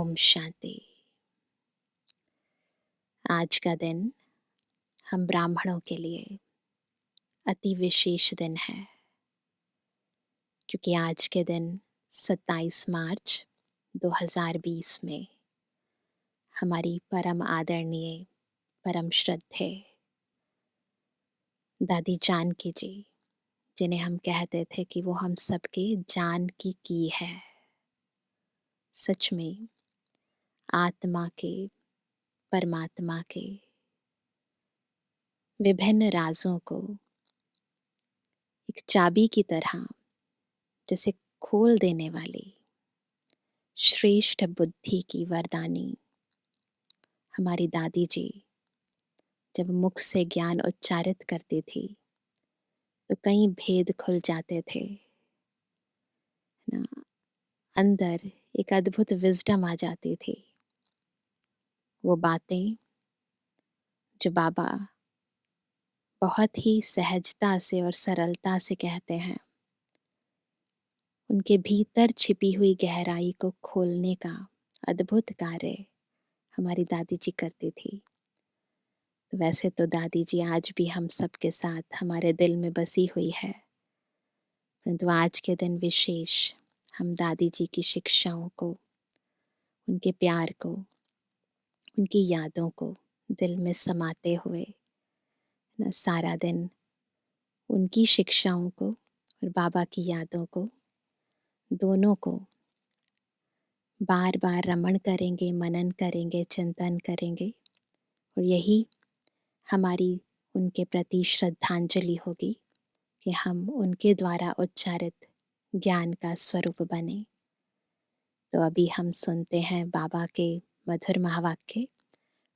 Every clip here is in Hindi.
ओम शांति। आज का दिन हम ब्राह्मणों के लिए अति विशेष दिन है, क्योंकि आज के दिन 27 मार्च 2020 में हमारी परम आदरणीय, परम श्रद्धेय दादी जानकी जी, जिन्हें हम कहते थे कि वो हम सबके जान की है, सच में आत्मा के, परमात्मा के विभिन्न राजों को एक चाबी की तरह जैसे खोल देने वाली श्रेष्ठ बुद्धि की वरदानी हमारी दादी जी जब मुख से ज्ञान उच्चारित करती थी तो कई भेद खुल जाते थे ना। अंदर एक अद्भुत विजडम आ जाती थी। वो बातें जो बाबा बहुत ही सहजता से और सरलता से कहते हैं, उनके भीतर छिपी हुई गहराई को खोलने का अद्भुत कार्य हमारी दादी जी करती थी। तो वैसे तो दादी जी आज भी हम सबके साथ हमारे दिल में बसी हुई है, परंतु आज के दिन विशेष हम दादी जी की शिक्षाओं को, उनके प्यार को, उनकी यादों को दिल में समाते हुए न सारा दिन उनकी शिक्षाओं को और बाबा की यादों को, दोनों को बार बार रमण करेंगे, मनन करेंगे, चिंतन करेंगे और यही हमारी उनके प्रति श्रद्धांजलि होगी कि हम उनके द्वारा उच्चारित ज्ञान का स्वरूप बने। तो अभी हम सुनते हैं बाबा के मधुर महावाक्य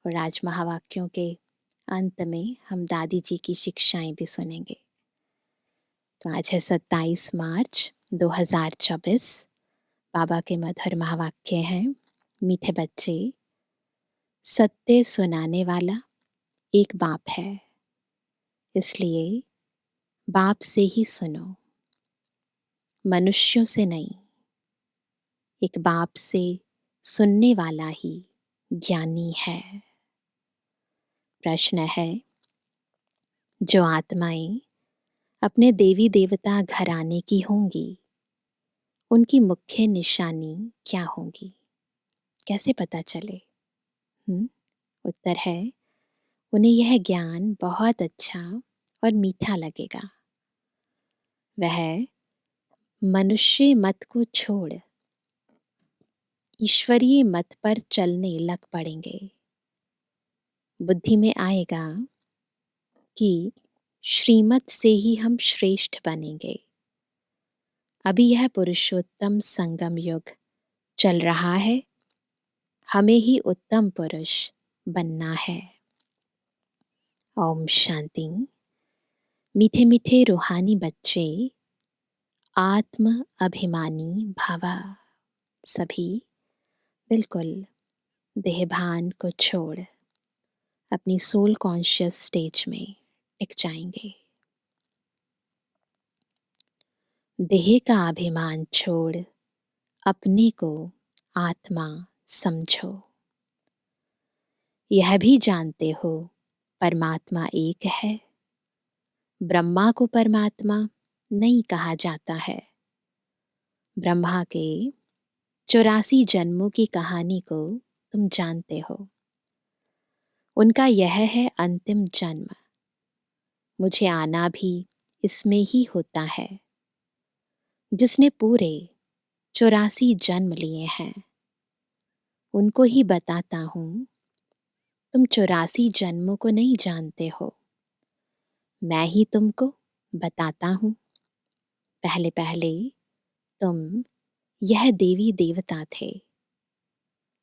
और आज महावाक्यों के अंत में हम दादी जी की शिक्षाएं भी सुनेंगे। तो आज है 27 मार्च 2024। बाबा के मधुर महावाक्य हैं, मीठे बच्चे, सत्य सुनाने वाला एक बाप है, इसलिए बाप से ही सुनो, मनुष्यों से नहीं। एक बाप से सुनने वाला ही ज्ञानी है। प्रश्न है, जो आत्माएं अपने देवी देवता घराने की होंगी, उनकी मुख्य निशानी क्या होंगी? कैसे पता चले? उत्तर है, उन्हें यह ज्ञान बहुत अच्छा और मीठा लगेगा। वह मनुष्य मत को छोड़ ईश्वरीय मत पर चलने लग पड़ेंगे। बुद्धि में आएगा कि श्रीमत से ही हम श्रेष्ठ बनेंगे। अभी यह पुरुषोत्तम संगम युग चल रहा है, हमें ही उत्तम पुरुष बनना है। ओम शांति। मीठे मीठे रूहानी बच्चे, आत्म अभिमानी भावा, सभी बिल्कुल देहभान को छोड़ अपनी सोल कॉन्शियस स्टेज में टिक जाएंगे। देह का अभिमान छोड़ अपने को आत्मा समझो। यह भी जानते हो परमात्मा एक है। ब्रह्मा को परमात्मा नहीं कहा जाता है। ब्रह्मा के 84 जन्मों की कहानी को तुम जानते हो। उनका यह है अंतिम जन्म। मुझे आना भी इसमें ही होता है। जिसने पूरे 84 जन्म लिए हैं, उनको ही बताता हूं, तुम 84 जन्मों को नहीं जानते हो। मैं ही तुमको बताता हूं। पहले पहले तुम यह देवी देवता थे,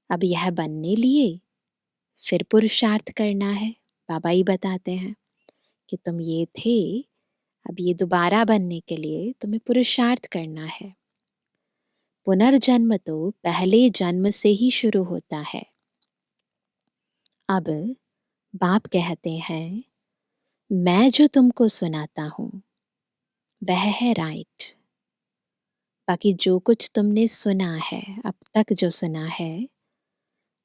अब यह बनने लिए फिर पुरुषार्थ करना है। बाबा ही बताते हैं कि तुम ये थे, अब ये दोबारा बनने के लिए तुम्हें पुरुषार्थ करना है। पुनर्जन्म तो पहले जन्म से ही शुरू होता है। अब बाप कहते हैं, मैं जो तुमको सुनाता हूं वह है राइट। बाकी जो कुछ तुमने सुना है, अब तक जो सुना है,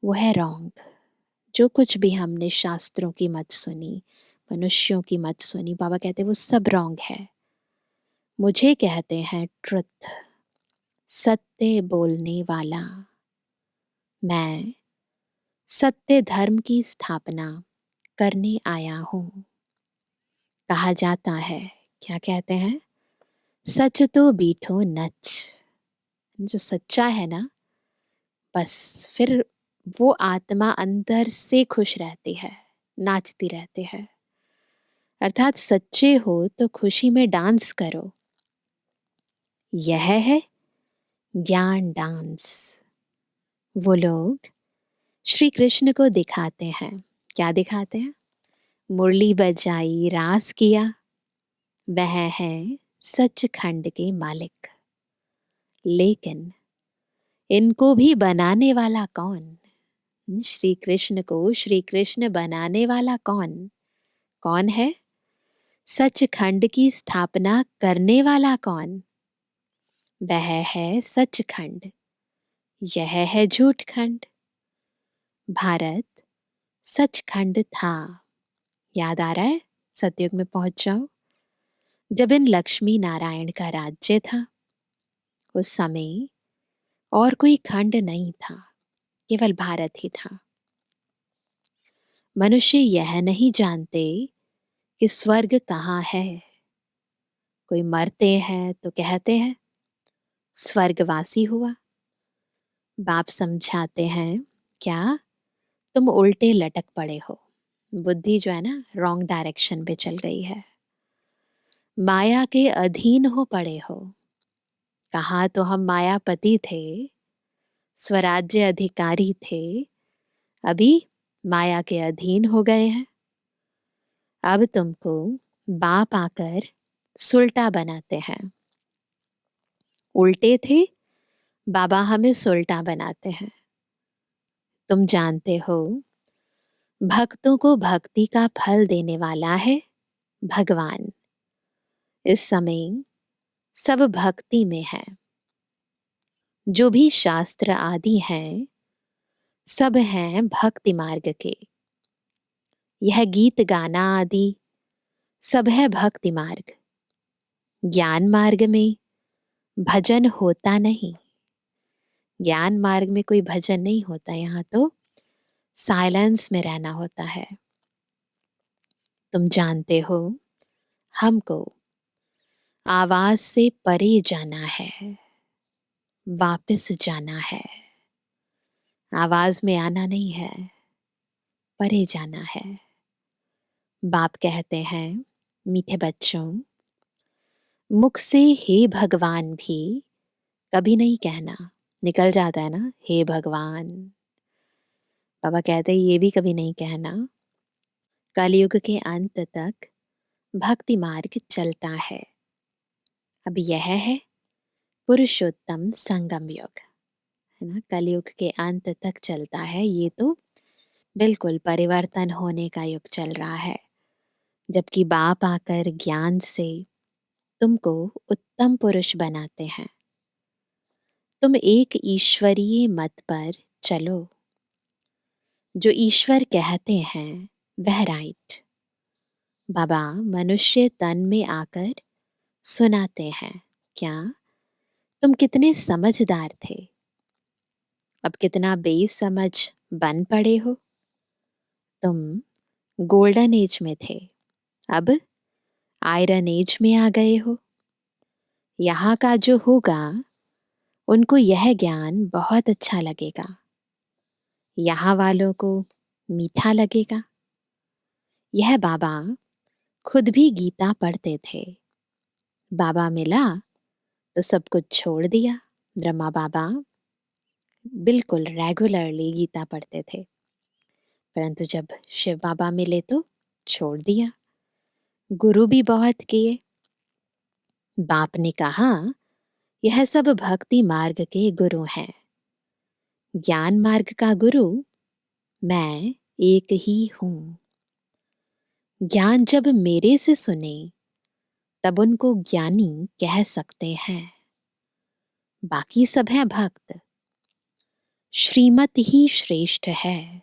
वो है रॉन्ग। जो कुछ भी हमने शास्त्रों की मत सुनी, मनुष्यों की मत सुनी, बाबा कहते वो सब रॉन्ग है। मुझे कहते हैं ट्रुथ, सत्य बोलने वाला। मैं सत्य धर्म की स्थापना करने आया हूं। कहा जाता है, क्या कहते हैं, सच तो बीठो नच। जो सच्चा है ना, बस फिर वो आत्मा अंदर से खुश रहती है, नाचती रहती है। अर्थात सच्चे हो तो खुशी में डांस करो। यह है ज्ञान डांस। वो लोग श्री कृष्ण को दिखाते हैं, क्या दिखाते हैं, मुरली बजाई रास किया, वह है सचखंड के मालिक। लेकिन इनको भी बनाने वाला कौन? श्री कृष्ण को श्री कृष्ण बनाने वाला कौन? कौन है? सचखंड की स्थापना करने वाला कौन? वह है सचखंड, यह है झूठखंड। भारत सचखंड था। याद आ रहा है? सतयुग में पहुंच जाओ, जब इन लक्ष्मी नारायण का राज्य था। उस समय और कोई खंड नहीं था, केवल भारत ही था। मनुष्य यह नहीं जानते कि स्वर्ग कहाँ है। कोई मरते हैं तो कहते हैं स्वर्गवासी हुआ। बाप समझाते हैं, क्या तुम उल्टे लटक पड़े हो। बुद्धि जो है ना, रॉन्ग डायरेक्शन पे चल गई है। माया के अधीन हो पड़े हो। कहा तो हम मायापति थे, स्वराज्य अधिकारी थे, अभी माया के अधीन हो गए हैं। अब तुमको बाप आकर सुल्टा बनाते हैं। उल्टे थे, बाबा हमें सुल्टा बनाते हैं। तुम जानते हो, भक्तों को भक्ति का फल देने वाला है भगवान। इस समय सब भक्ति में है। जो भी शास्त्र आदि हैं, सब हैं भक्ति मार्ग के। यह गीत गाना आदि सब है भक्ति मार्ग। ज्ञान मार्ग में भजन होता नहीं। ज्ञान मार्ग में कोई भजन नहीं होता, यहाँ तो साइलेंस में रहना होता है। तुम जानते हो, हमको आवाज से परे जाना है, वापस जाना है। आवाज में आना नहीं है, परे जाना है। बाप कहते हैं, मीठे बच्चों, मुख से हे भगवान भी कभी नहीं कहना। निकल जाता है ना, हे भगवान। बाबा कहते हैं ये भी कभी नहीं कहना। कलयुग के अंत तक भक्ति मार्ग चलता है। अब यह है पुरुषोत्तम संगम युग, है ना। कलयुग के अंत तक चलता है। ये तो बिल्कुल परिवर्तन होने का युग चल रहा है, जबकि बाप आकर ज्ञान से तुमको उत्तम पुरुष बनाते हैं। तुम एक ईश्वरीय मत पर चलो। जो ईश्वर कहते हैं वह राइट। बाबा मनुष्य तन में आकर सुनाते हैं, क्या तुम कितने समझदार थे, अब कितना बेसमझ बन पड़े हो। तुम गोल्डन एज में थे, अब आयरन एज में आ गए हो। यहाँ का जो होगा उनको यह ज्ञान बहुत अच्छा लगेगा, यहाँ वालों को मीठा लगेगा। यह बाबा खुद भी गीता पढ़ते थे। बाबा मिला तो सब कुछ छोड़ दिया। ब्रह्मा बाबा बिल्कुल रेगुलरली गीता पढ़ते थे, परंतु जब शिव बाबा मिले तो छोड़ दिया। गुरु भी बहुत किए। बाप ने कहा यह सब भक्ति मार्ग के गुरु हैं। ज्ञान मार्ग का गुरु मैं एक ही हूं। ज्ञान जब मेरे से सुने तब उनको ज्ञानी कह सकते हैं, बाकी सब है भक्त। श्रीमत ही श्रेष्ठ है,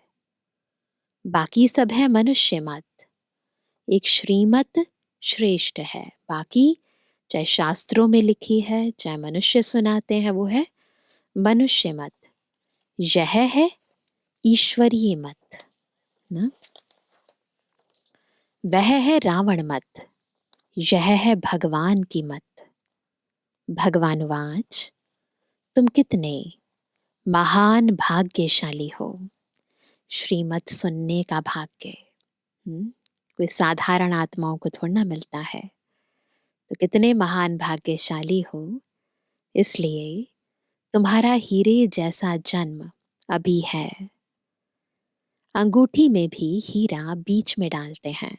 बाकी सब है मनुष्य मत। एक श्रीमत श्रेष्ठ है, बाकी चाहे शास्त्रों में लिखी है चाहे मनुष्य सुनाते हैं वो है मनुष्य मत। यह है ईश्वरीय मत ना, वह है रावण मत, यह है भगवान की मत। भगवानुवाच तुम कितने महान भाग्यशाली हो, श्रीमत सुनने का भाग्य। कोई साधारण आत्माओं को थोड़ा ना मिलता है, तो कितने महान भाग्यशाली हो, इसलिए तुम्हारा हीरे जैसा जन्म अभी है। अंगूठी में भी हीरा बीच में डालते हैं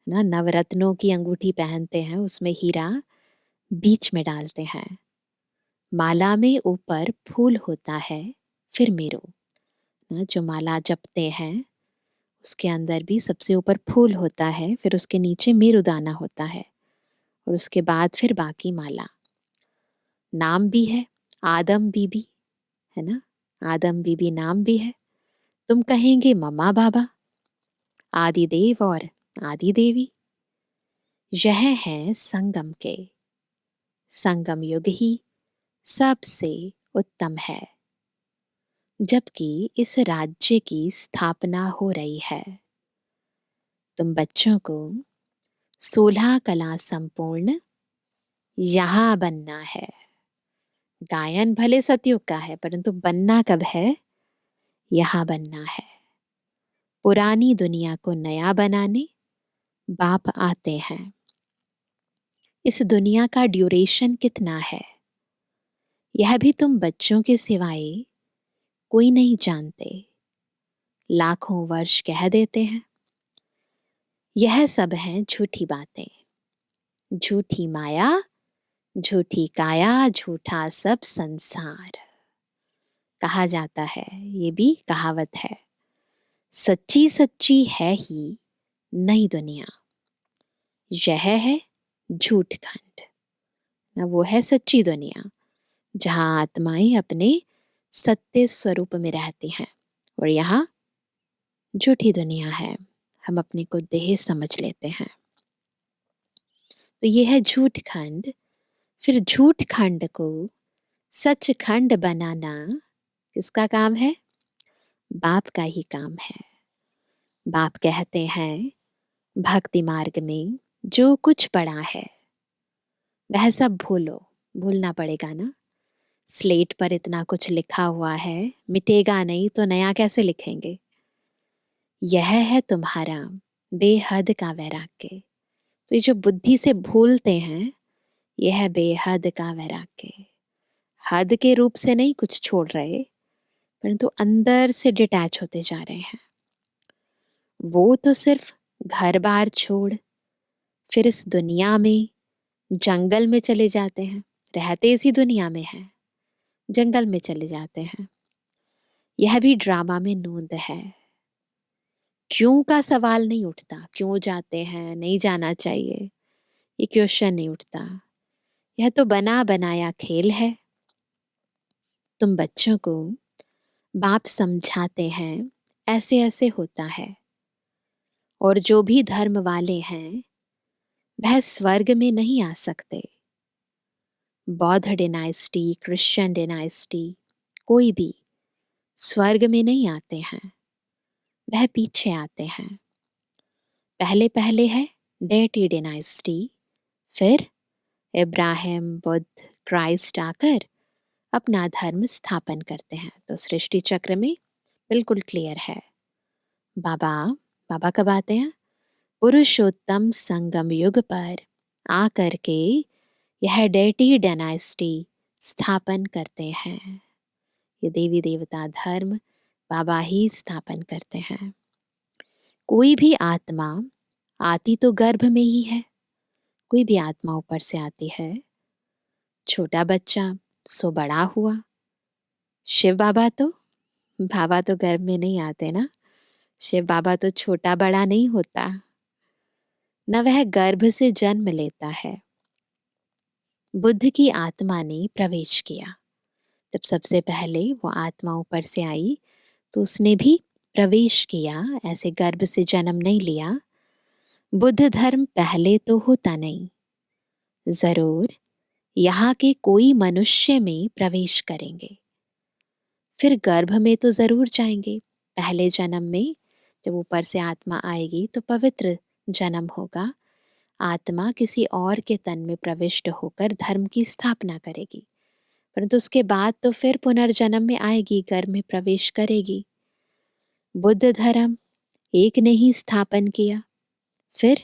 ना, नवरत्नों की अंगूठी पहनते हैं, उसमें हीरा बीच में डालते हैं। माला में ऊपर फूल होता है, फिर मेरो ना, जो माला जपते हैं उसके अंदर भी सबसे ऊपर फूल होता है, फिर उसके नीचे मेरुदाना होता है, और उसके बाद फिर बाकी माला। नाम भी है आदम बीबी, है ना, आदम बीबी नाम भी है। तुम कहेंगे मम्मा बाबा, आदि देव और आदि देवी। यह है संगम के, संगम युग ही सबसे उत्तम है, जबकि इस राज्य की स्थापना हो रही है। तुम बच्चों को 16 कला संपूर्ण यहां बनना है। गायन भले सतयुग का है, परंतु बनना कब है, यहां बनना है। पुरानी दुनिया को नया बनाने बाप आते हैं। इस दुनिया का ड्यूरेशन कितना है, यह भी तुम बच्चों के सिवाय कोई नहीं जानते। लाखों वर्ष कह देते हैं। यह सब है झूठी बातें, झूठी माया, झूठी काया, झूठा सब संसार। कहा जाता है, ये भी कहावत है, सच्ची सच्ची है ही नई दुनिया। यह है झूठ खंड ना, वो है सच्ची दुनिया जहां आत्माएं अपने सत्य स्वरूप में रहती हैं, और यहाँ झूठी दुनिया है, हम अपने को देह समझ लेते हैं। तो ये है झूठ खंड। फिर झूठ खंड को सच खंड बनाना किसका काम है, बाप का ही काम है। बाप कहते हैं भक्ति मार्ग में जो कुछ पढ़ा है वह सब भूलो, भूलना पड़ेगा ना। स्लेट पर इतना कुछ लिखा हुआ है, मिटेगा नहीं तो नया कैसे लिखेंगे। यह है तुम्हारा बेहद का वैराग्य। तो ये जो बुद्धि से भूलते हैं, यह है बेहद का वैराग्य। हद के रूप से नहीं कुछ छोड़ रहे, परंतु अंदर से डिटैच होते जा रहे हैं। वो तो सिर्फ घर बार छोड़ फिर इस दुनिया में जंगल में चले जाते हैं, रहते इसी दुनिया में हैं, जंगल में चले जाते हैं। यह भी ड्रामा में नूंद है। क्यों का सवाल नहीं उठता, क्यों जाते हैं, नहीं जाना चाहिए, ये क्वेश्चन नहीं उठता। यह तो बना बनाया खेल है। तुम बच्चों को बाप समझाते हैं ऐसे ऐसे होता है, और जो भी धर्म वाले हैं वह स्वर्ग में नहीं आ सकते। बौद्ध डिनाइस्टी, क्रिश्चियन डिनाइस्टी, कोई भी स्वर्ग में नहीं आते हैं, वह पीछे आते हैं। पहले पहले है डेटी डिनाइस्टी, फिर इब्राहिम, बुद्ध, क्राइस्ट आकर अपना धर्म स्थापन करते हैं। तो सृष्टि चक्र में बिल्कुल क्लियर है। बाबा, बाबा कब आते हैं, पुरुषोत्तम संगम युग पर आकर के यह डेटी डायनास्टी स्थापन करते हैं। ये देवी देवता धर्म बाबा ही स्थापन करते हैं। कोई भी आत्मा आती तो गर्भ में ही है, कोई भी आत्मा ऊपर से आती है। छोटा बच्चा सो बड़ा हुआ। शिव बाबा तो गर्भ में नहीं आते ना, शिव बाबा तो छोटा बड़ा नहीं होता न, वह गर्भ से जन्म लेता है। बुद्ध की आत्मा ने प्रवेश किया, जब सबसे पहले वो आत्मा ऊपर से आई तो उसने भी प्रवेश किया, ऐसे गर्भ से जन्म नहीं लिया। बुद्ध धर्म पहले तो होता नहीं, जरूर यहाँ के कोई मनुष्य में प्रवेश करेंगे, फिर गर्भ में तो जरूर जाएंगे। पहले जन्म में जब ऊपर से आत्मा आएगी तो पवित्र जन्म होगा, आत्मा किसी और के तन में प्रविष्ट होकर धर्म की स्थापना करेगी, परंतु उसके बाद तो फिर पुनर्जन्म में आएगी, गर्भ में प्रवेश करेगी। बुद्ध धर्म एक ने ही स्थापन किया, फिर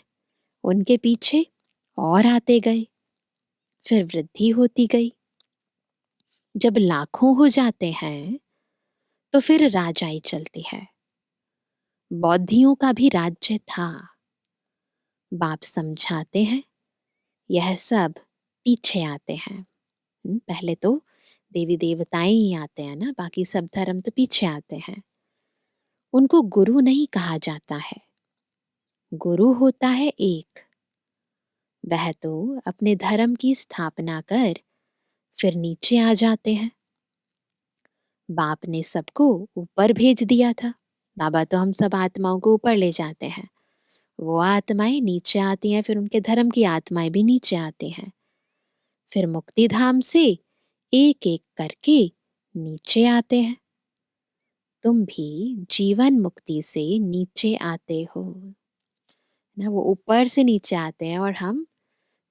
उनके पीछे और आते गए, फिर वृद्धि होती गई। जब लाखों हो जाते हैं तो फिर राजाई चलती है। बौद्धियों का भी राज्य था। बाप समझाते हैं यह सब पीछे आते हैं। पहले तो देवी देवताएं ही आते हैं ना, बाकी सब धर्म तो पीछे आते हैं। उनको गुरु नहीं कहा जाता है, गुरु होता है एक, वह तो अपने धर्म की स्थापना कर फिर नीचे आ जाते हैं। बाप ने सबको ऊपर भेज दिया था, बाबा तो हम सब आत्माओं को ऊपर ले जाते हैं, वो आत्माएं नीचे आती हैं, फिर उनके धर्म की आत्माएं भी नीचे आती हैं, फिर मुक्ति धाम से एक एक करके नीचे आते हैं। तुम भी जीवन मुक्ति से नीचे आते हो ना, वो ऊपर से नीचे आते हैं और हम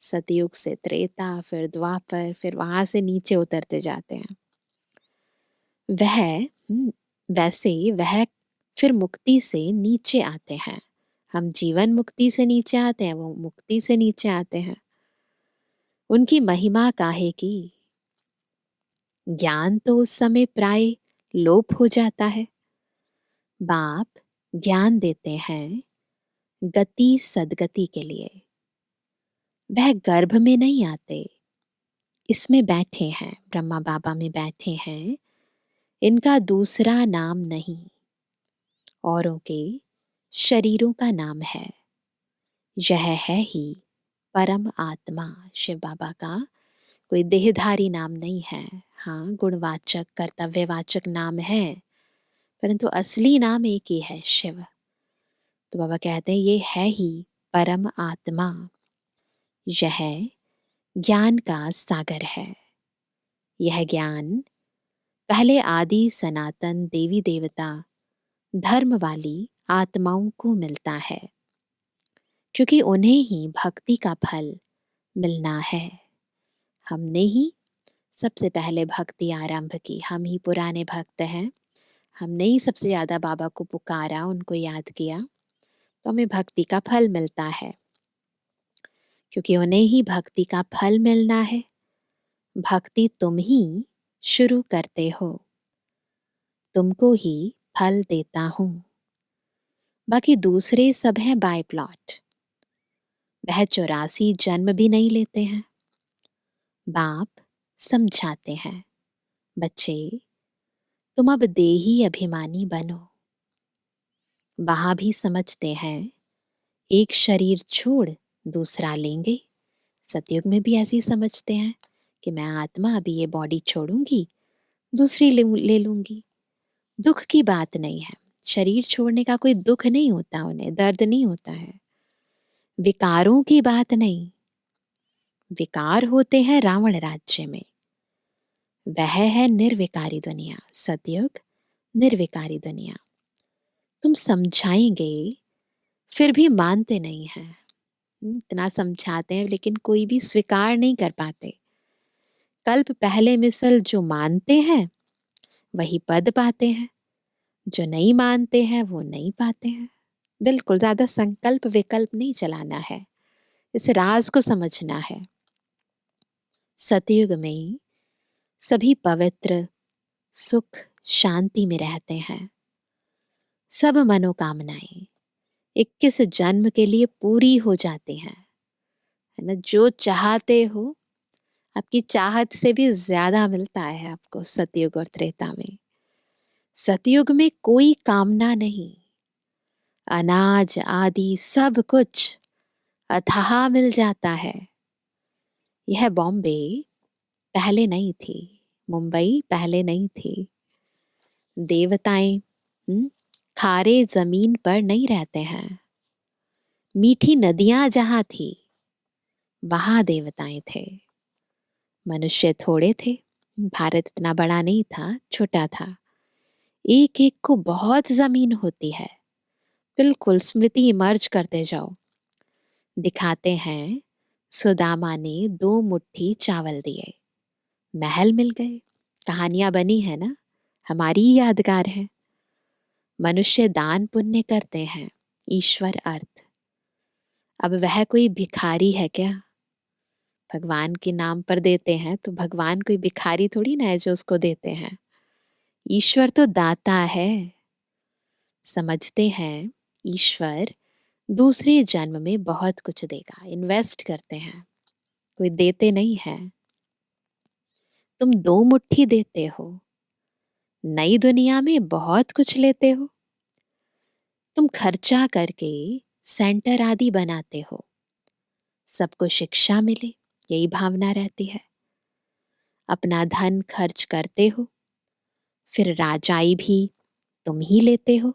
सतयुग से त्रेता, फिर द्वापर, फिर वहां से नीचे उतरते जाते हैं। वह वैसे वह फिर मुक्ति से नीचे आते हैं। हम जीवन मुक्ति से नीचे आते हैं, वो मुक्ति से नीचे आते हैं। उनकी महिमा काहे की, ज्ञान तो उस समय प्राय लोप हो जाता है। बाप ज्ञान देते हैं गति सदगति के लिए। वह गर्भ में नहीं आते, इसमें बैठे हैं, ब्रह्मा बाबा में बैठे हैं। इनका दूसरा नाम नहीं, औरों के शरीरों का नाम है। यह है ही परम आत्मा। शिव बाबा का कोई देहधारी नाम नहीं है। हाँ, गुणवाचक कर्तव्यवाचक नाम है, परंतु असली नाम एक ही है, शिव। तो बाबा कहते हैं ये है ही परम आत्मा, यह ज्ञान का सागर है। यह ज्ञान पहले आदि सनातन देवी देवता धर्म वाली आत्माओं को मिलता है, क्योंकि उन्हें ही भक्ति का फल मिलना है। हमने ही सबसे पहले भक्ति आरंभ की, हम ही पुराने भक्त हैं। हमने ही सबसे ज्यादा बाबा को पुकारा, उनको याद किया, तो हमें भक्ति का फल मिलता है, क्योंकि उन्हें ही भक्ति का फल मिलना है। भक्ति तुम ही शुरू करते हो, तुमको ही फल देता हूं, बाकी दूसरे सब हैं बाय प्लॉट। वह 84 जन्म भी नहीं लेते हैं। बाप समझाते हैं, बच्चे तुम अब देही अभिमानी बनो। वहां भी समझते हैं एक शरीर छोड़ दूसरा लेंगे। सतयुग में भी ऐसे ही समझते हैं कि मैं आत्मा अभी ये बॉडी छोड़ूंगी, दूसरी ले लूंगी। दुख की बात नहीं है, शरीर छोड़ने का कोई दुख नहीं होता, उन्हें दर्द नहीं होता है। विकारों की बात नहीं, विकार होते हैं रावण राज्य में, वह है निर्विकारी दुनिया। सतयुग निर्विकारी दुनिया। तुम समझाएंगे फिर भी मानते नहीं हैं। इतना समझाते हैं लेकिन कोई भी स्वीकार नहीं कर पाते। कल्प पहले मिसल जो मानते हैं वही पद पाते हैं, जो नहीं मानते हैं वो नहीं पाते हैं। बिल्कुल ज्यादा संकल्प विकल्प नहीं चलाना है, इस राज को समझना है। सतयुग में सभी पवित्र सुख शांति में रहते हैं। सब मनोकामनाएं 21 जन्म के लिए पूरी हो जाती हैं, है ना। जो चाहते हो आपकी चाहत से भी ज्यादा मिलता है आपको सतयुग और त्रेता में। सतयुग में कोई कामना नहीं, अनाज आदि सब कुछ अथाह मिल जाता है। यह बॉम्बे पहले नहीं थी, मुंबई पहले नहीं थी। देवताएं खारे जमीन पर नहीं रहते हैं। मीठी नदियां जहां थी वहां देवताएं थे। मनुष्य थोड़े थे। भारत इतना बड़ा नहीं था, छोटा था। एक एक को बहुत जमीन होती है। बिल्कुल स्मृति इमर्ज करते जाओ। दिखाते हैं सुदामा ने 2 मुट्ठी चावल दिए, महल मिल गए। कहानियां बनी है ना, हमारी ही यादगार है। मनुष्य दान पुण्य करते हैं, ईश्वर अर्थ। अब वह कोई भिखारी है क्या? भगवान के नाम पर देते हैं तो भगवान कोई भिखारी थोड़ी ना है जो उसको देते हैं। ईश्वर तो दाता है। समझते हैं ईश्वर दूसरे जन्म में बहुत कुछ देगा, इन्वेस्ट करते हैं, कोई देते नहीं है। तुम 2 मुट्ठी देते हो, नई दुनिया में बहुत कुछ लेते हो। तुम खर्चा करके सेंटर आदि बनाते हो, सबको शिक्षा मिले, यही भावना रहती है। अपना धन खर्च करते हो, फिर राजाई भी तुम ही लेते हो।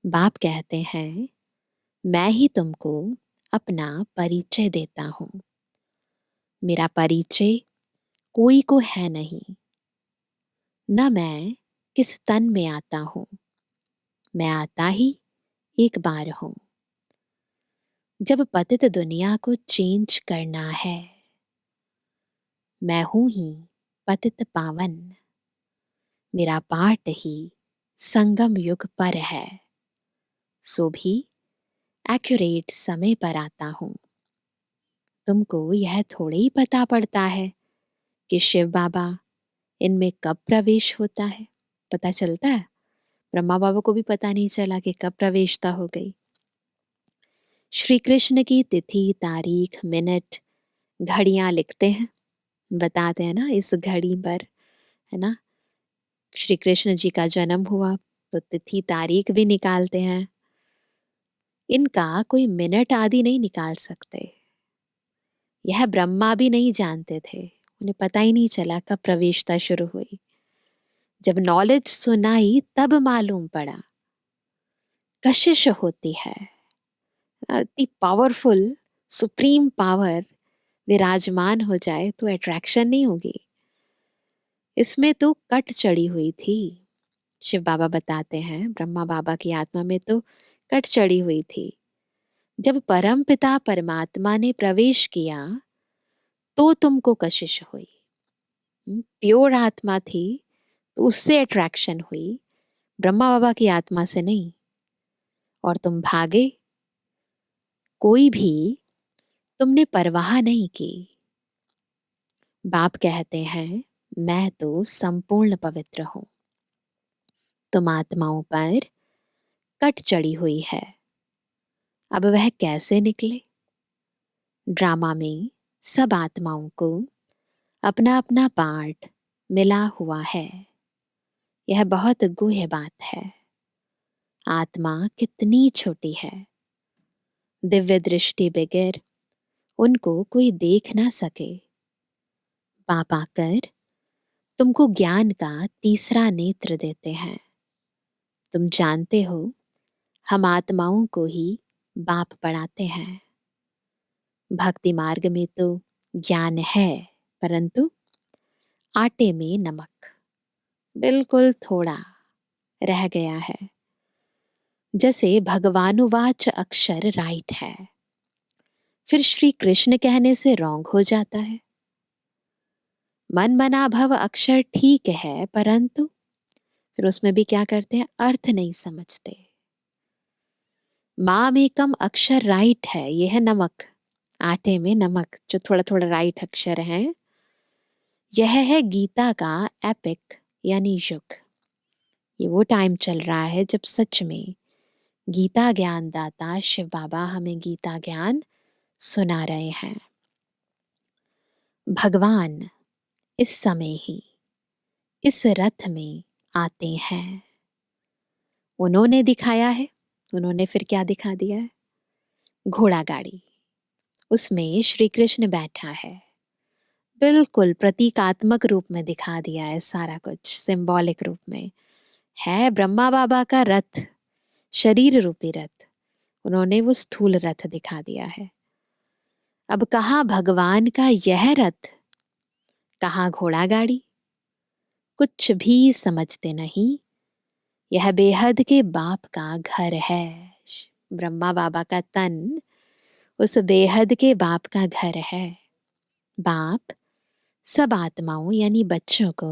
बाप कहते हैं मैं ही तुमको अपना परिचय देता हूं। मेरा परिचय कोई को है नहीं। न मैं किस तन में आता हूं, मैं आता ही एक बार हूं। जब पतित दुनिया को चेंज करना है, मैं हूं ही पतित पावन। मेरा पाठ ही संगम युग पर है, सो भी एक्यूरेट समय पर आता हूं। तुमको यह थोड़े ही पता पड़ता है कि शिव बाबा इनमें कब प्रवेश होता है। पता चलता है? ब्रह्मा बाबा को भी पता नहीं चला कि कब प्रवेशता हो गई। श्री कृष्ण की तिथि तारीख मिनट घड़ियां लिखते हैं, बताते हैं ना इस घड़ी पर, है ना, श्री कृष्ण जी का जन्म हुआ, तो तिथि तारीख भी निकालते हैं। इनका कोई मिनट आदि नहीं निकाल सकते। यह ब्रह्मा भी नहीं जानते थे, उन्हें पता ही नहीं चला कब प्रवेशता शुरू हुई। जब नॉलेज सुनाई तब मालूम पड़ा। कशिश होती है, अति पावरफुल सुप्रीम पावर विराजमान हो जाए तो अट्रैक्शन नहीं होगी। इसमें तो कट चढ़ी हुई थी। शिव बाबा बताते हैं ब्रह्मा बाबा की आत्मा में तो कट चढ़ी हुई थी। जब परम पिता परमात्मा ने प्रवेश किया तो तुमको कशिश हुई। प्योर आत्मा थी तो उससे अट्रैक्शन हुई, ब्रह्मा बाबा की आत्मा से नहीं। और तुम भागे, कोई भी तुमने परवाह नहीं की। बाप कहते हैं मैं तो संपूर्ण पवित्र हूं। तुम आत्माओं पर कट चढ़ी हुई है। अब वह कैसे निकले? ड्रामा में सब आत्माओं को अपना अपना पार्ट मिला हुआ है। यह बहुत गुह्य बात है। आत्मा कितनी छोटी है, दिव्य दृष्टि बगैर उनको कोई देख ना सके। बाप आकर तुमको ज्ञान का तीसरा नेत्र देते हैं। तुम जानते हो हम आत्माओं को ही बाप पढ़ाते हैं। भक्ति मार्ग में तो ज्ञान है, परंतु आटे में नमक बिल्कुल थोड़ा रह गया है। जैसे भगवानुवाच अक्षर राइट है, फिर श्री कृष्ण कहने से रॉन्ग हो जाता है। मन मना भव अक्षर ठीक है, परंतु फिर उसमें भी क्या करते हैं, अर्थ नहीं समझते। माम एकम अक्षर राइट है, यह है नमक, आटे में नमक जो थोड़ा थोड़ा राइट अक्षर है। यह है गीता का एपिक यानी युग। ये वो टाइम चल रहा है जब सच में गीता ज्ञान दाता शिव बाबा हमें गीता ज्ञान सुना रहे हैं। भगवान इस समय ही इस रथ में आते हैं। उन्होंने दिखाया है, उन्होंने फिर क्या दिखा दिया है? घोड़ा गाड़ी, उसमें श्री कृष्ण बैठा है। बिल्कुल प्रतीकात्मक रूप में दिखा दिया है सारा कुछ, सिंबॉलिक रूप में। है ब्रह्मा बाबा का रथ, शरीर रूपी रथ, उन्होंने वो स्थूल रथ दिखा दिया है। अब कहाँ भगवान का यह रथ, कहाँ घोड़ा गाड़ी, कुछ भी समझते नहीं। यह बेहद के बाप का घर है। ब्रह्मा बाबा का तन उस बेहद के बाप का घर है। बाप सब आत्माओं यानी बच्चों को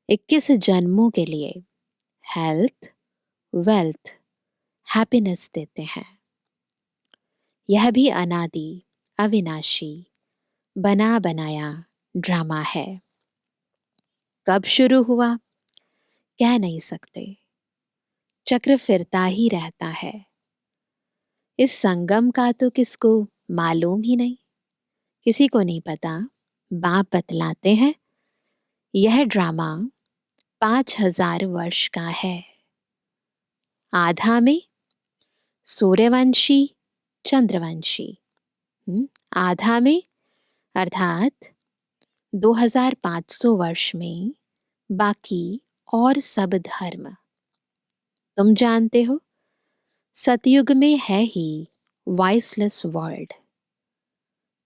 21 जन्मों के लिए हेल्थ, वेल्थ, हैप्पीनेस देते हैं। यह भी अनादि, अविनाशी, बना बनाया ड्रामा है। कब शुरू हुआ कह नहीं सकते, चक्र फिरता ही रहता है। इस संगम का तो किसको मालूम ही नहीं, किसी को नहीं पता। बाप बतलाते हैं यह ड्रामा 5000 वर्ष का है। आधा में सूर्यवंशी, चंद्रवंशी, आधा में अर्थात 2500 वर्ष में बाकी और सब धर्म। तुम जानते हो सतयुग में है ही वॉइसलेस वर्ल्ड।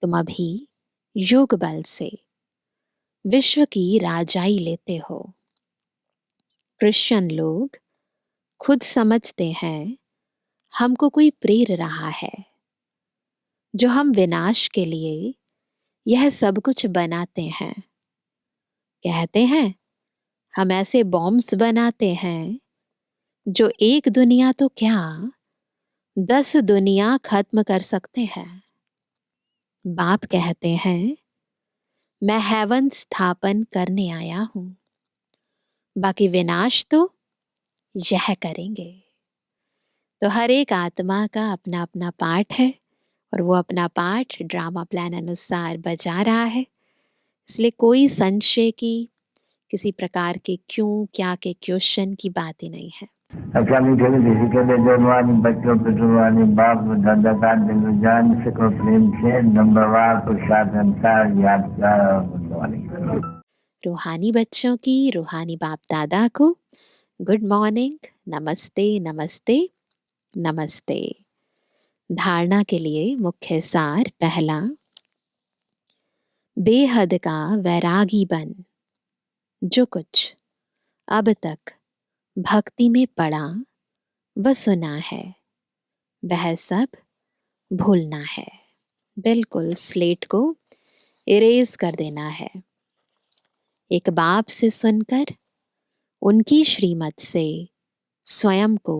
तुम अभी योग बल से विश्व की राजाई लेते हो। क्रिश्चियन लोग खुद समझते हैं हमको कोई प्रेर रहा है, जो हम विनाश के लिए यह सब कुछ बनाते हैं। कहते हैं हम ऐसे बॉम्ब्स बनाते हैं जो एक दुनिया तो क्या 10 दुनिया खत्म कर सकते हैं। बाप कहते हैं मैं हेवन स्थापन करने आया हूं, बाकी विनाश तो यह करेंगे। तो हर एक आत्मा का अपना अपना पार्ट है और वो अपना पार्ट ड्रामा प्लान अनुसार बजा रहा है। इसलिए कोई संशय की, किसी प्रकार के क्यों क्या के क्वेश्चन की बात ही नहीं है। अच्छा मीठे मीठे सिक्के जवानी बच्चों पे जुबानी बाप दादा का दिल जान सको प्रेम से नंबरवार पुरुषार्थ अनुसार यादगार और गुणवानी। रूहानी बच्चों की रूहानी बाप दादा को गुड मॉर्निंग, नमस्ते नमस्ते नमस्ते। धारणा के लिए मुख्य सार पहला, बेहद का वैरागी बन। जो कुछ अब तक भक्ति में पड़ा व सुना है वह सब भूलना है। बिल्कुल स्लेट को इरेज कर देना है। एक बाप से सुनकर उनकी श्रीमत से स्वयं को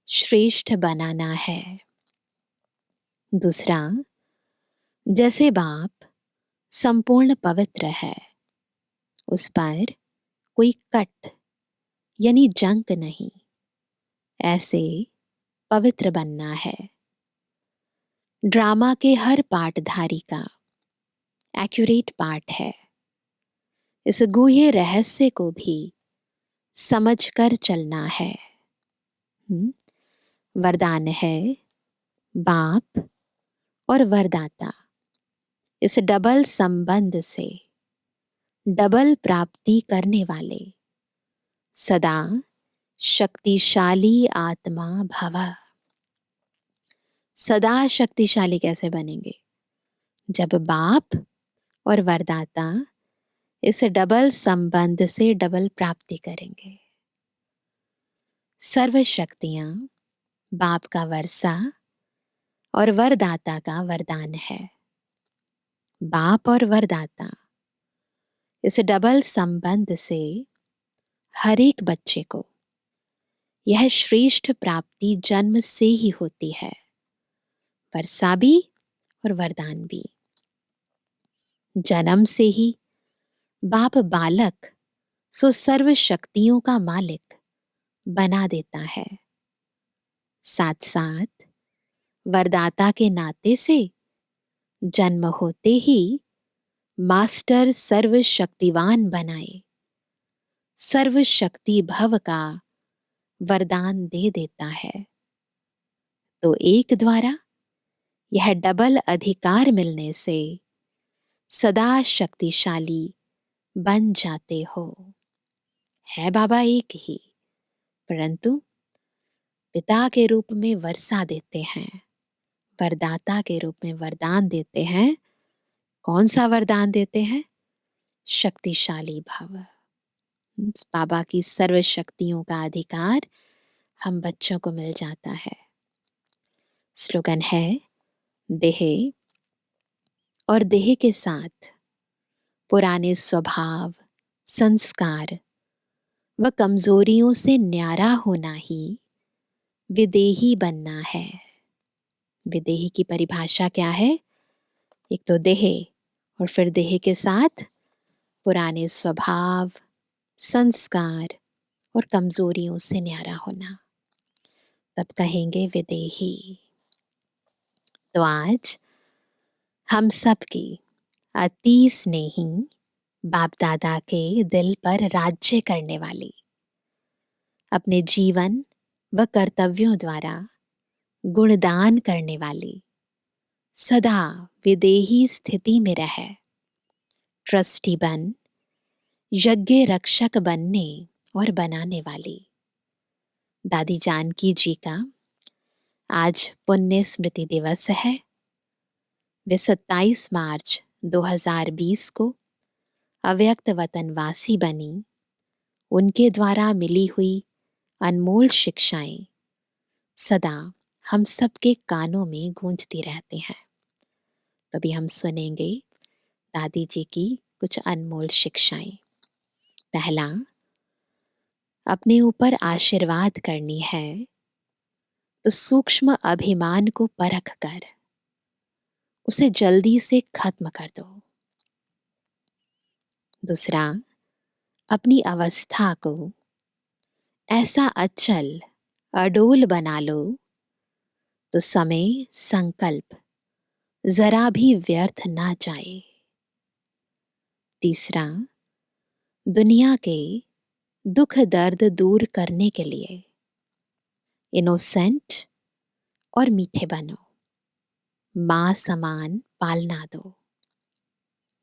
श्रेष्ठ बनाना है। दूसरा, जैसे बाप संपूर्ण पवित्र है, उस पर कोई कट यानी जंक नहीं, ऐसे पवित्र बनना है। ड्रामा के हर पाठधारी का एक्यूरेट पार्ट है। इस गूढ़ रहस्य को भी समझकर चलना है। वरदान है बाप और वरदाता, इस डबल संबंध से डबल प्राप्ति करने वाले सदा शक्तिशाली आत्मा भव। सदा शक्तिशाली कैसे बनेंगे? जब बाप और वरदाता इस डबल संबंध से डबल प्राप्ति करेंगे। सर्व शक्तियां बाप का वर्षा और वरदाता का वरदान है। बाप और वरदाता इस डबल संबंध से हर एक बच्चे को यह श्रेष्ठ प्राप्ति जन्म से ही होती है, वर्षा भी और वरदान भी। जन्म से ही बाप बालक सो सर्व शक्तियों का मालिक बना देता है। साथ साथ वरदाता के नाते से जन्म होते ही मास्टर सर्व शक्तिवान बनाए, सर्व शक्ति भव का वरदान दे देता है। तो एक द्वारा यह डबल अधिकार मिलने से सदा शक्तिशाली बन जाते हो। है बाबा एक ही, परंतु पिता के रूप में वर्षा देते हैं, वरदाता के रूप में वरदान देते हैं। कौन सा वरदान देते हैं? शक्तिशाली भव। बाबा की सर्व शक्तियों का अधिकार हम बच्चों को मिल जाता है। स्लोगन है, देह और देह के साथ पुराने स्वभाव, संस्कार व कमजोरियों से न्यारा होना ही विदेही बनना है। विदेही की परिभाषा क्या है? एक तो देह, और फिर देह के साथ पुराने स्वभाव, संस्कार और कमजोरियों से न्यारा होना, तब कहेंगे विदेही। तो आज हम सब की अति स्नेही बाप दादा के दिल पर राज्य करने वाली, अपने जीवन व कर्तव्यों द्वारा गुणदान करने वाली, सदा विदेही स्थिति में रह ट्रस्टी बन यज्ञ रक्षक बनने और बनाने वाली दादी जानकी जी का आज पुण्य स्मृति दिवस है। वे 27 मार्च 2020 को अव्यक्त वतनवासी बनी। उनके द्वारा मिली हुई अनमोल शिक्षाएं सदा हम सबके कानों में गूंजती रहती हैं। तभी हम सुनेंगे दादी जी की कुछ अनमोल शिक्षाएं। पहला, अपने ऊपर आशीर्वाद करनी है तो सूक्ष्म अभिमान को परख कर उसे जल्दी से खत्म कर दो। दूसरा, अपनी अवस्था को ऐसा अचल अडोल बना लो तो समय संकल्प जरा भी व्यर्थ ना जाए। तीसरा, दुनिया के दुख दर्द दूर करने के लिए इनोसेंट और मीठे बनो, मां समान पालना दो।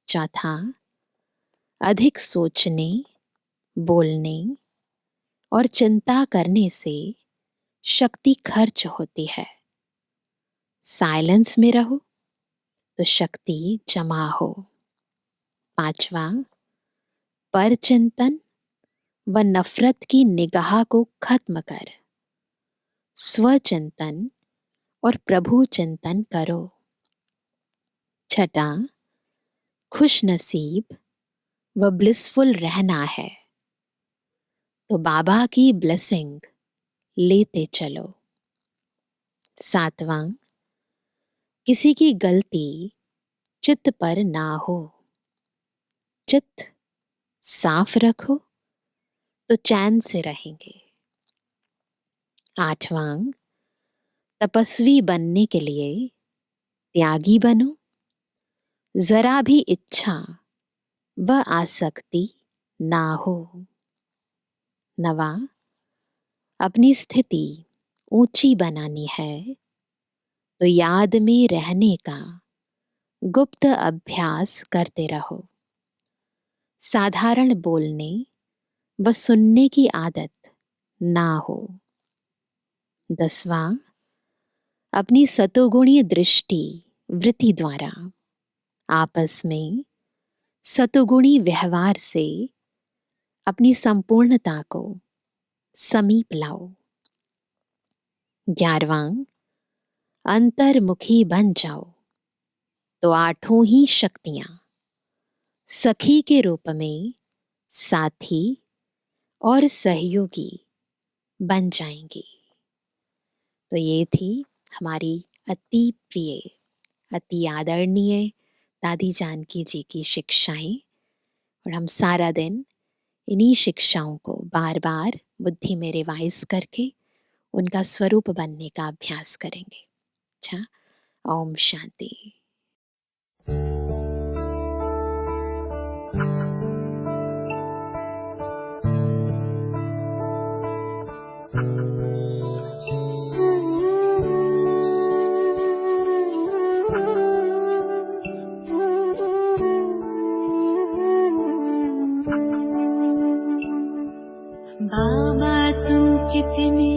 चौथा, अधिक सोचने, बोलने और चिंता करने से शक्ति खर्च होती है। साइलेंस में रहो तो शक्ति जमा हो। पांचवा, पर चिंतन व नफरत की निगाह को खत्म कर स्वचिंतन और प्रभु चिंतन करो। छठा, खुश नसीब व ब्लिसफुल रहना है तो बाबा की ब्लेसिंग लेते चलो। सातवां, किसी की गलती चित्त पर ना हो, चित्त साफ रखो तो चैन से रहेंगे। आठवां, तपस्वी बनने के लिए त्यागी बनो, जरा भी इच्छा व आसक्ति ना हो। नवां, अपनी स्थिति ऊंची बनानी है तो याद में रहने का गुप्त अभ्यास करते रहो। साधारण बोलने व सुनने की आदत ना हो। 10वां, अपनी सतोगुणी दृष्टि वृत्ति द्वारा आपस में सतोगुणी व्यवहार से अपनी संपूर्णता को समीप लाओ। 11वां, अंतर्मुखी बन जाओ तो आठों ही शक्तियां सखी के रूप में साथी और सहयोगी बन जाएंगी। तो ये थी हमारी अति प्रिय, अति आदरणीय दादी जानकी जी की शिक्षाएं, और हम सारा दिन इन्हीं शिक्षाओं को बार बार बुद्धि में रिवाइज करके उनका स्वरूप बनने का अभ्यास करेंगे। अच्छा, ओम शांति। बाबा तुम कितने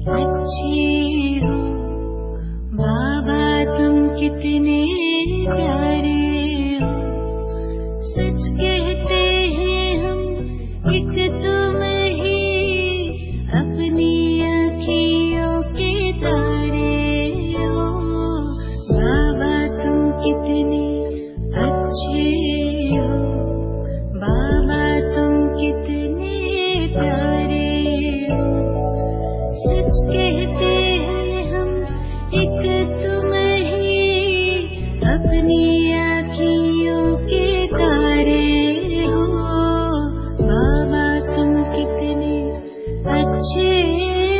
अच्छे हो, बाबा तुम कितने प्यारे हो। सच कहते हैं हम एक तुम ही अपनी आँखियों के तारे हो। बाबा तुम कितने अच्छे हो, बाबा तुम कितने प्यारे हो। सच कहते हैं हम एक तुम ही अपनी आँखियों के तारे हो। बाबा तुम कितने अच्छे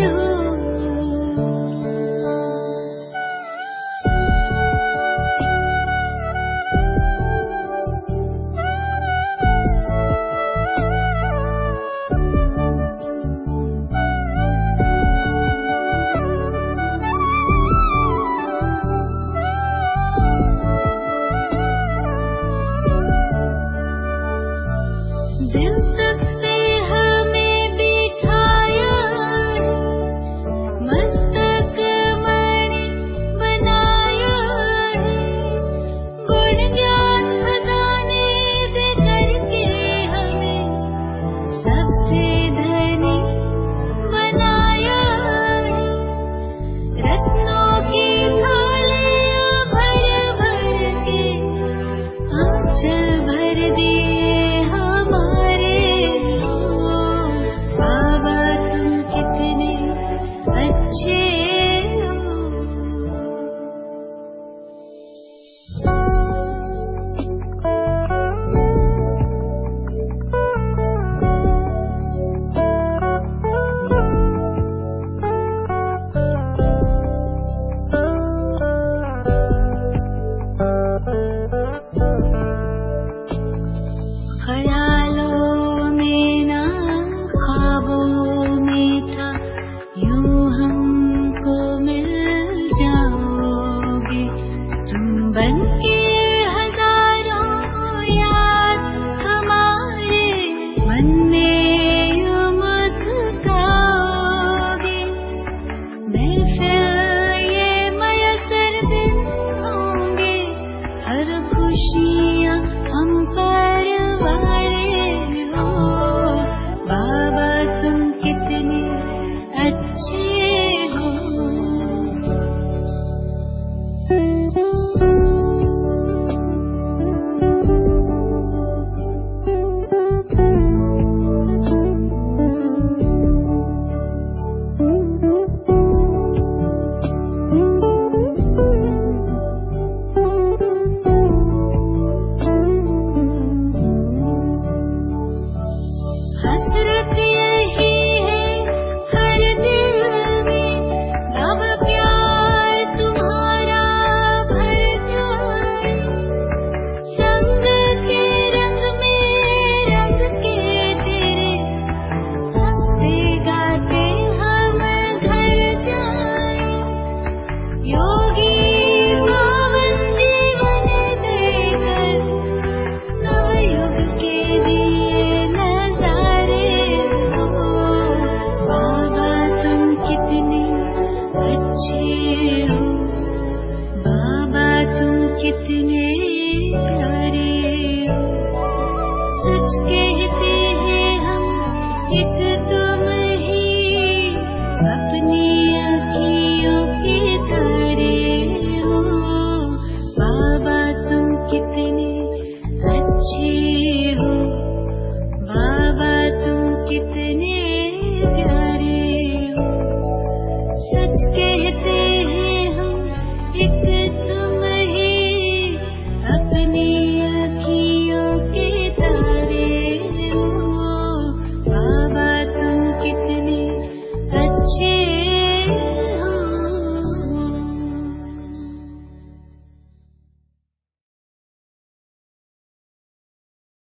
हो। दिल तक पे हमें बिठाया है, मस्तक मणि बनाया है। गुण ज्ञान बधाने दे करके हमें सबसे धनी बनाया है। रत्नों की थालियां भर भर के आंचल भर दिए हमारे हो। बाबा तुम कितने अच्छे हो। ख्यालों में ना ख्वाबों में था, यूं हमको मिल जाओगे तुम बनके हजारों याद हमारे मन में